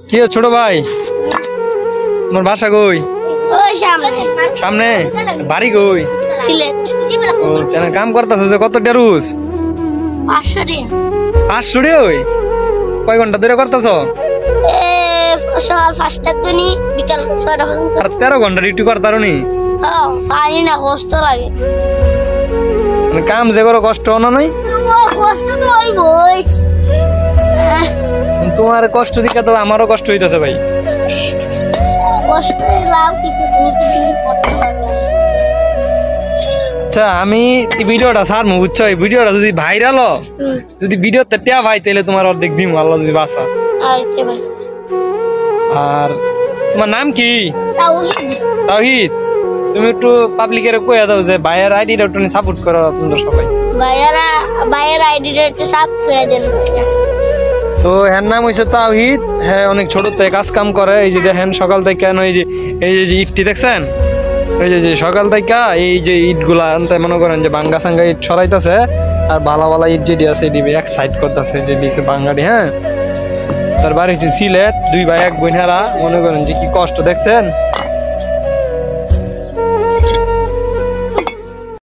কি ছোট ভাই তোমার বাসা কই? ওই সামনে সামনে। বাড়ি কই? সিলেট। ও কেন কাম করতেছ যে কত ডেরুস? 500 টাকা। 500 রে ওই কয় ঘন্টা ধরে করতেছ? সকাল 5টার দিনই বিকাল 6টা পর্যন্ত। আর 13 ঘন্টা ডিউটি করতারো নি? হ্যাঁ পারি না, কষ্ট লাগে। মানে কাম যে করো কষ্ট না নাই? কষ্ট তো হইবই। তোমার কষ্ট দিকে তো আমারও কষ্ট হইতাছে ভাই। কষ্ট লাভ কি, তুমি কিছু করতে পারবে। আচ্ছা আমি ভিডিওটা ছাড়মু বুঝছো, এই ভিডিওটা যদি ভাইরাল যদি ভিডিওতে টিয়া ভাই তাহলে তোমার অর্ধেক দিম আল্লাহ যদি বাঁচা। আচ্ছা ভাই। আর তোমার নাম কি? তাওহীদ। তাওহীদ। তুমি একটু পাবলিকের কইয়া দাও যে ভাইয়ের আইডিটা একটু সাপোর্ট করো তোমরা সবাই। ভাইয়ের আইডিটা একটু সাব করে দেন। তো হ্যার নাম হইছে তাওহীদ। হ্যাঁ অনেক ছোট থেকে কাজ কাম করে। এই যে দেখেন সকাল থেকে কেন এই যে ইটটি দেখছেন, এই যে সকাল থেকে এই যে ইটগুলা আনতে মনে করেন যে বাঙ্গা সাঙ্গা ইট ছড়াইতেছে আর ভালা ভালা ইট যেটি আছে এটি এক সাইড করতেছে যে দিছে বাঙ্গাড়ি। হ্যাঁ তার বাড়ি হচ্ছে সিলেট। 2 ভাই 1 বোন। হেরা মনে করেন যে কি কষ্ট দেখছেন।